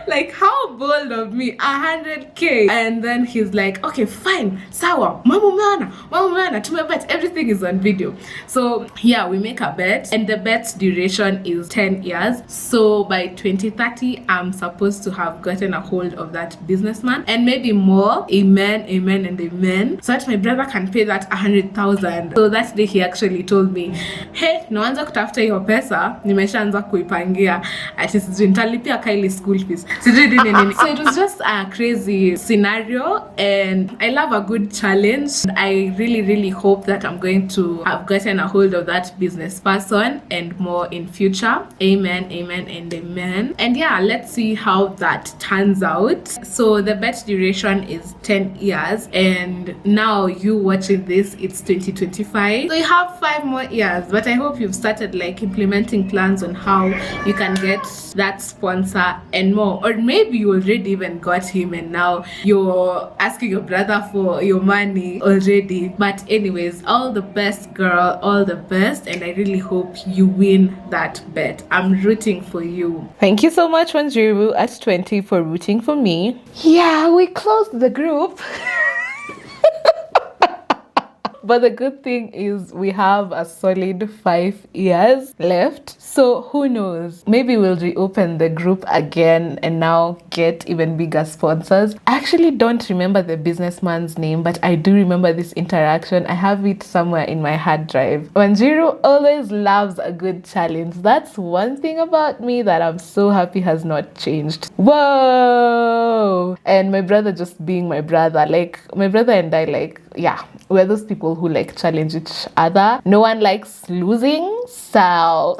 Like, how bold of me, 100K. And then he's like, okay, fine, sawa, mama mana, to my bet, everything is on video. So yeah, we make a bet and the bet's duration is 10 years. So by 2030, I'm supposed to have gotten a hold of that businessman and maybe more. Amen and amen. So that my brother can pay that 100,000. So that day he actually told me, hey, naanza kutafuta hiyo pesa, nimeshaanza kuipangia ati sijui nitalipia Kylie school fees. So it was just a crazy scenario and I love a good challenge. I really hope that I'm going to have gotten a hold of that business person and more in future. Amen and amen. And yeah, let's see how that turns out. So the bet duration is 10 years and now you watching this, it's 2025. So you have 5 more years, but I hope you've started like implementing plans on how you can get that sponsor and even more. Or maybe you already even got him and now you're asking your brother for your money already. But anyways, all the best, girl, all the best, and I really hope you win that bet. I'm rooting for you. Thank you so much, Wanjiru at 20, for rooting for me. Yeah, we closed the group. But the good thing is we have a solid 5 years left. So who knows? Maybe we'll reopen the group again and now get even bigger sponsors. I actually don't remember the businessman's name, but I do remember this interaction. I have it somewhere in my hard drive. Wanjiru always loves a good challenge. That's one thing about me that I'm so happy has not changed. Whoa! And my brother just being my brother. Like, my brother and I, like, yeah, we're those people who like challenge each other. No one likes losing, so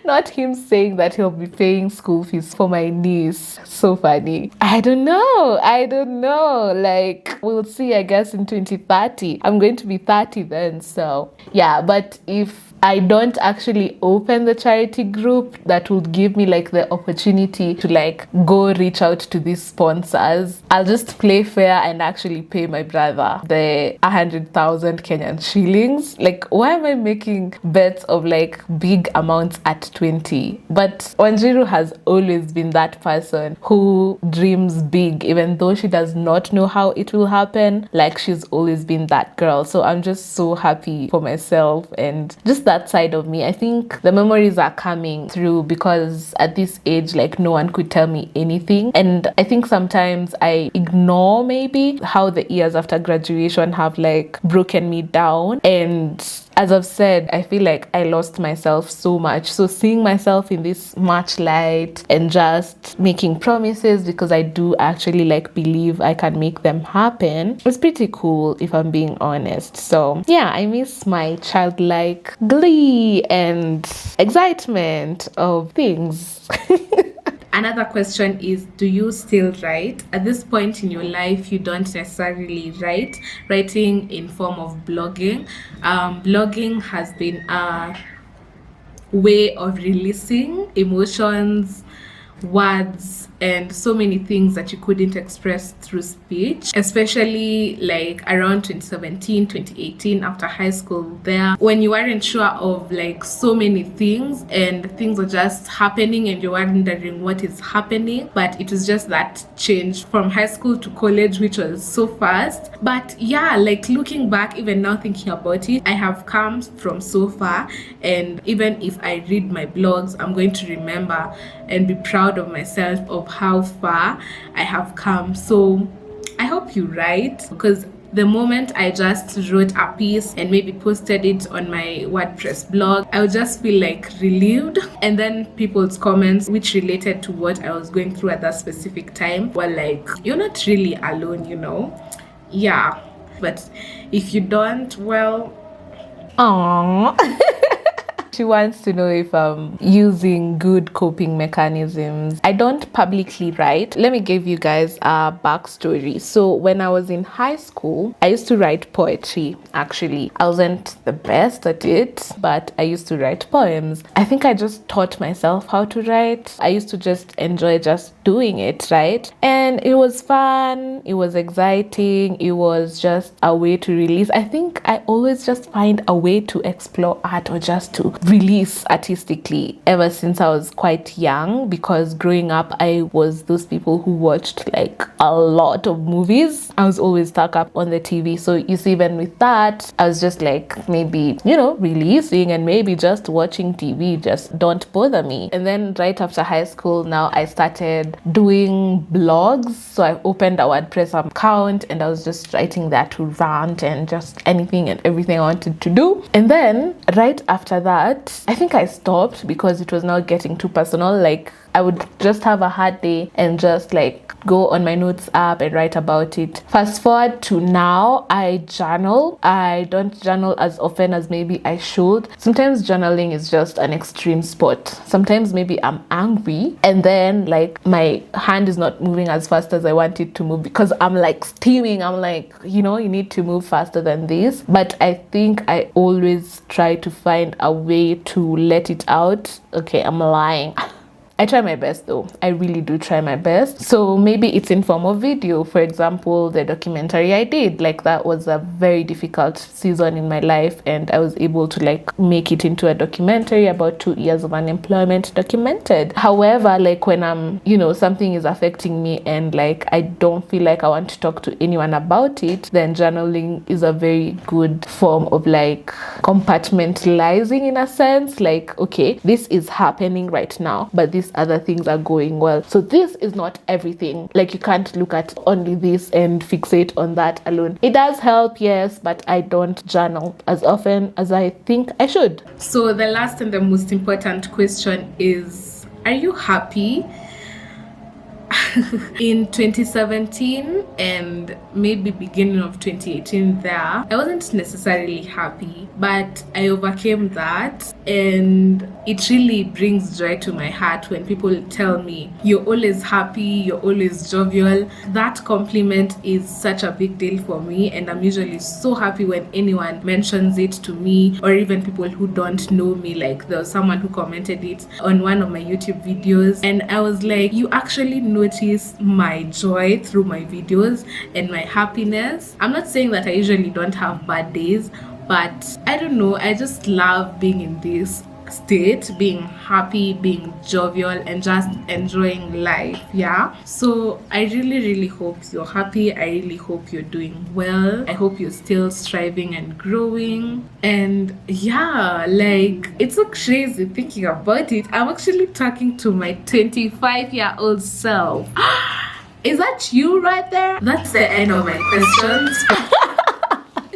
not him saying that he'll be paying school fees for my niece. So funny. I don't know. Like, we'll see, I guess, in 2030. I'm going to be 30 then, so yeah. But if I don't actually open the charity group, that would give me like the opportunity to like go reach out to these sponsors. I'll just play fair and actually pay my brother the 100,000 Kenyan shillings. Like, why am I making bets of like big amounts at 20? But Wanjiru has always been that person who dreams big, even though she does not know how it will happen. Like, she's always been that girl. So I'm just so happy for myself and just that side of me. I think the memories are coming through because at this age, like, no one could tell me anything. And I think sometimes I ignore maybe how the years after graduation have like broken me down. And as I've said, I feel like I lost myself so much. So seeing myself in this much light and just making promises, because I do actually like believe I can make them happen, it's pretty cool if I'm being honest. So yeah, I miss my childlike glee and excitement of things. Another question is, do you still write? At this point in your life, you don't necessarily write. Writing in form of blogging. Blogging has been a way of releasing emotions, words, and so many things that you couldn't express through speech, especially like around 2017, 2018, after high school there, when you weren't sure of like so many things and things are just happening and you're wondering what is happening. But it was just that change from high school to college, which was so fast. But yeah, like looking back, even now thinking about it, I have come from so far, and even if I read my blogs, I'm going to remember and be proud of myself of how far I have come. So I hope you write, because the moment I just wrote a piece and maybe posted it on my WordPress blog, I would just feel like relieved. And then people's comments, which related to what I was going through at that specific time, were like, you're not really alone, you know? Yeah. But if you don't, well... Aww. She wants to know if I'm using good coping mechanisms. I don't publicly write. Let me give you guys a backstory. So when I was in high school, I used to write poetry, actually. I wasn't the best at it, but I used to write poems. I think I just taught myself how to write. I used to just enjoy just doing it, right? And it was fun. It was exciting. It was just a way to release. I think I always just find a way to explore art or just to release artistically ever since I was quite young, because growing up I was those people who watched like a lot of movies. I was always stuck up on the TV. So you see, even with that, I was just like, maybe, you know, releasing and maybe just watching TV just don't bother me. And then right after high school, now I started doing blogs. So I opened a WordPress account and I was just writing that to rant and just anything and everything I wanted to do. And then right after that, I think I stopped because it was now getting too personal. Like, I would just have a hard day and just like go on my notes app and write about it. Fast forward to now, I journal. I don't journal as often as maybe I should. Sometimes journaling is just an extreme sport. Sometimes maybe I'm angry and then like my hand is not moving as fast as I want it to move because I'm like steaming. I'm like, you know, you need to move faster than this. But I think I always try to find a way to let it out. Okay, I'm lying. I try my best though. I really do try my best. So maybe it's in form of video. For example, the documentary I did, like that was a very difficult season in my life, and I was able to like make it into a documentary about 2 years of unemployment documented. However, like when I'm, you know, something is affecting me and like I don't feel like I want to talk to anyone about it, then journaling is a very good form of like compartmentalizing, in a sense. Like, okay, this is happening right now, but these other things are going well. So this is not everything. Like, you can't look at only this and fixate on that alone. It does help, yes, but I don't journal as often as I think I should. So the last and the most important question is, are you happy? In 2017 and maybe beginning of 2018 there, I wasn't necessarily happy, but I overcame that, and it really brings joy to my heart when people tell me you're always happy, you're always jovial. That compliment is such a big deal for me, and I'm usually so happy when anyone mentions it to me, or even people who don't know me. Like, there was someone who commented it on one of my YouTube videos, and I was like, you actually notice my joy through my videos and my happiness. I'm not saying that I usually don't have bad days, but I don't know, I just love being in this state, being happy, being jovial, and just enjoying life. Yeah, so I really hope you're happy. I really hope you're doing well. I hope you're still striving and growing. And yeah, like, it's so crazy thinking about it. I'm actually talking to my 25-year-old self. Is that you right there? That's the end of my questions.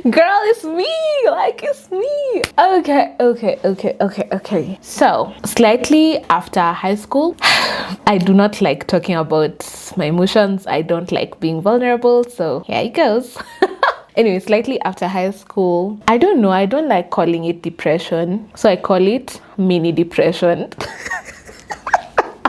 Girl, it's me. Like, it's me. Okay. So, slightly after high school, I do not like talking about my emotions. I don't like being vulnerable. So, here it goes. Anyway, slightly after high school, I don't know. I don't like calling it depression. So, I call it mini depression.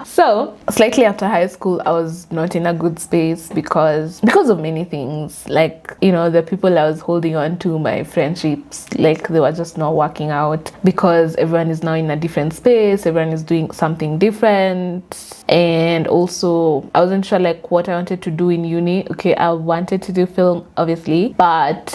So, slightly after high school, I was not in a good space because of many things. Like, you know, the people I was holding on to, my friendships, like, they were just not working out because everyone is now in a different space. Everyone is doing something different. And also, I wasn't sure, like, what I wanted to do in uni. Okay, I wanted to do film, obviously, but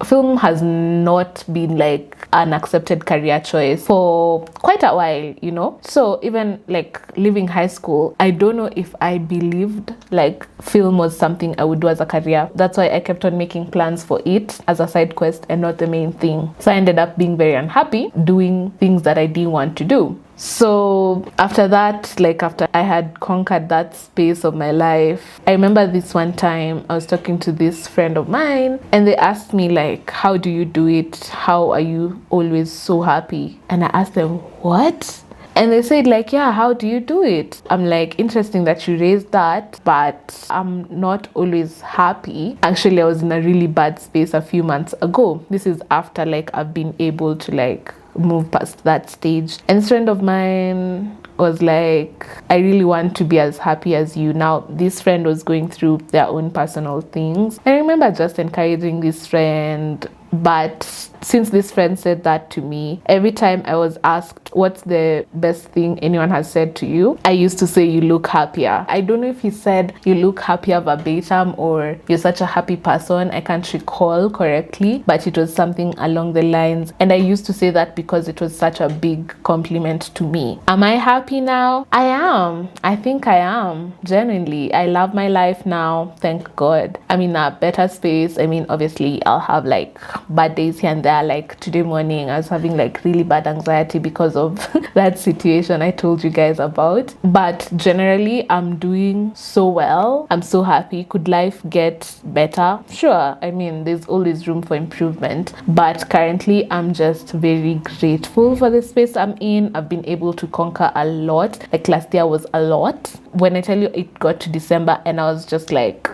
film has not been like an accepted career choice for quite a while, you know. So even like leaving high school, I don't know if I believed like film was something I would do as a career. That's why I kept on making plans for it as a side quest and not the main thing. So I ended up being very unhappy doing things that I didn't want to do. So after that, like after I had conquered that space of my life, I remember this one time I was talking to this friend of mine, and they asked me like, how do you do it? How are you always so happy? And I asked them, what? And they said like, yeah, how do you do it? I'm like, interesting that you raised that, but I'm not always happy. Actually, I was in a really bad space a few months ago. This is after like I've been able to like move past that stage. And this friend of mine was like, I really want to be as happy as you. Now, this friend was going through their own personal things. I remember just encouraging this friend. But since this friend said that to me, every time I was asked what's the best thing anyone has said to you, I used to say, you look happier. I don't know if he said you look happier verbatim or you're such a happy person. I can't recall correctly, but it was something along the lines. And I used to say that because it was such a big compliment to me. Am I happy now? I am. I think I am. Genuinely. I love my life now. Thank God. I'm in a better space. I mean, obviously, I'll have like bad days here and there. Like today morning, I was having like really bad anxiety because of that situation I told you guys about. But generally, I'm doing so well. I'm so happy. Could life get better? Sure. I mean, there's always room for improvement. But currently, I'm just very grateful for the space I'm in. I've been able to conquer a lot. Like last year was a lot. When I tell you it got to December and I was just like,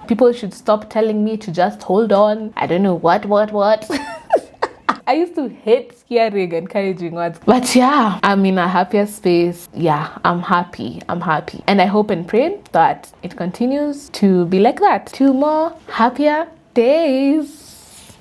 people should stop telling me to just hold on. I don't know what. I used to hate hearing encouraging words. But yeah, I'm in a happier space. Yeah, I'm happy. And I hope and pray that it continues to be like that. 2 more happier days.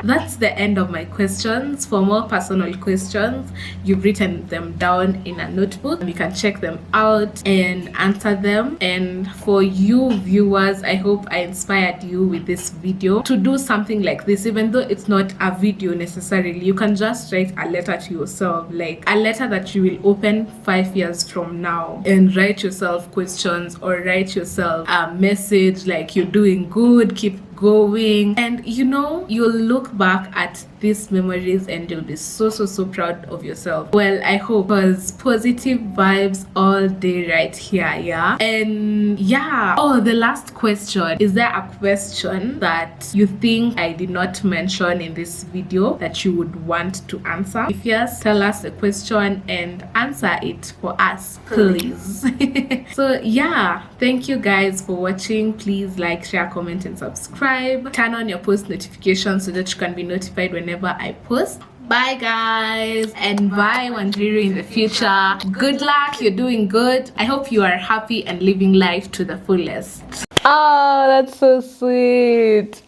That's the end of my questions. For more personal questions, you've written them down in a notebook. You can check them out and answer them. And for you viewers, I hope I inspired you with this video to do something like this. Even though it's not a video necessarily, you can just write a letter to yourself, like a letter that you will open 5 years from now, and write yourself questions or write yourself a message like you're doing good, keep going, and you'll look back at these memories and you'll be so proud of yourself. Well, I hope, because positive vibes all day right here. Yeah. And yeah, oh, the last question: is there a question that you think I did not mention in this video that you would want to answer? If yes, tell us the question and answer it for us, please. So yeah, thank you guys for watching. Please like, share, comment, and subscribe. Turn on your post notifications so that you can be notified whenever I post. Bye guys, and bye Wanjiru in the future. Good luck, you're doing good. I hope you are happy and living life to the fullest. Oh, that's so sweet.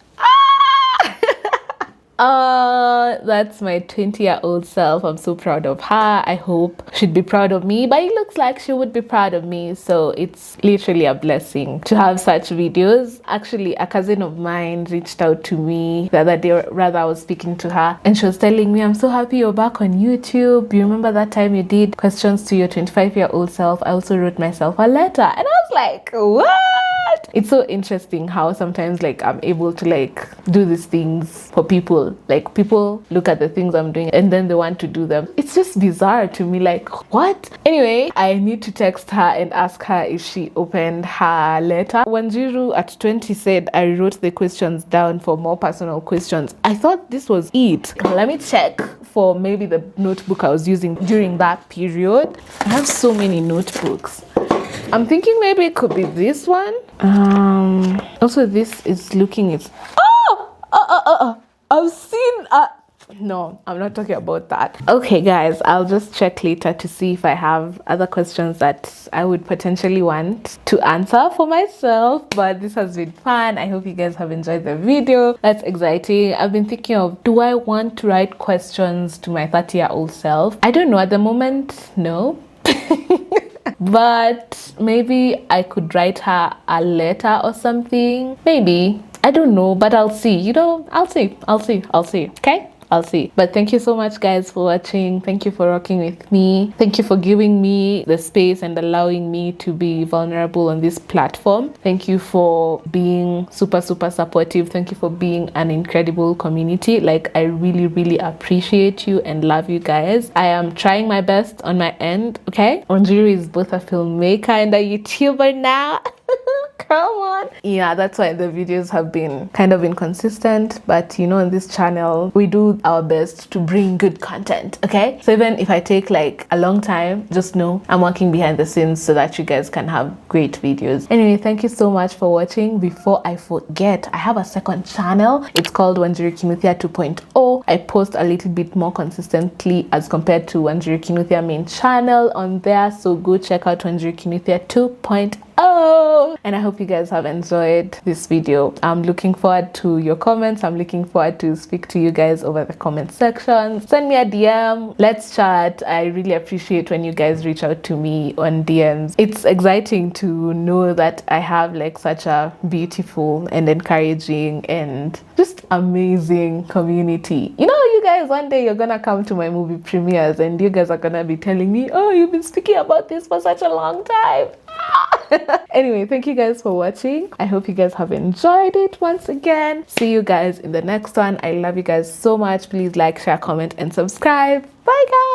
That's my 20-year-old self. I'm so proud of her. I hope she'd be proud of me, but it looks like she would be proud of me. So it's literally a blessing to have such videos. Actually, a cousin of mine reached out to me the other day, rather I was speaking to her, and she was telling me, I'm so happy you're back on YouTube. You remember that time you did questions to your 25-year-old self? I also wrote myself a letter. And I was like, what? It's so interesting how sometimes like I'm able to like do these things for people. Like people look at the things I'm doing and then they want to do them. It's just bizarre to me, like what? Anyway, I need to text her and ask her if she opened her letter. Wanjiru at 20 said I wrote the questions down for more personal questions. I thought this was it. Let me check for maybe the notebook I was using during that period. I have so many notebooks. I'm thinking maybe it could be this one. Also this is looking, it's I've seen no, I'm not talking about that. Okay guys, I'll just check later to see if I have other questions that I would potentially want to answer for myself. But this has been fun. I hope you guys have enjoyed the video. That's exciting. I've been thinking of, do I want to write questions to my 30-year-old self? I don't know at the moment. No. But maybe I could write her a letter or something. Maybe. I don't know, but I'll see. I'll see. Okay? I'll see. But thank you so much guys for watching. Thank you for rocking with me. Thank you for giving me the space and allowing me to be vulnerable on this platform. Thank you for being super supportive. Thank you for being an incredible community. Like I really appreciate you and love you guys. I am trying my best on my end, okay? Wanjiru is both a filmmaker and a YouTuber now. Come on. Yeah, that's why the videos have been kind of inconsistent, but on this channel we do our best to bring good content, okay? So even if I take like a long time, just know I'm working behind the scenes so that you guys can have great videos. Anyway, thank you so much for watching. Before I forget, I have a second channel. It's called Wanjiru Kinuthia 2.0. I post a little bit more consistently as compared to Wanjiru Kinuthia main channel on there, so go check out Wanjiru Kinuthia 2.0. And I hope you guys have enjoyed this video. I'm looking forward to your comments. I'm looking forward to speak to you guys over the comment section. Send me a DM, let's chat. I really appreciate when you guys reach out to me on DMs. It's exciting to know that I have like such a beautiful and encouraging and just amazing community. You guys, one day you're gonna come to my movie premieres and you guys are gonna be telling me, oh, you've been speaking about this for such a long time. Anyway, thank you guys for watching. I hope you guys have enjoyed it once again. See you guys in the next one. I love you guys so much. Please like, share, comment, and subscribe. Bye guys.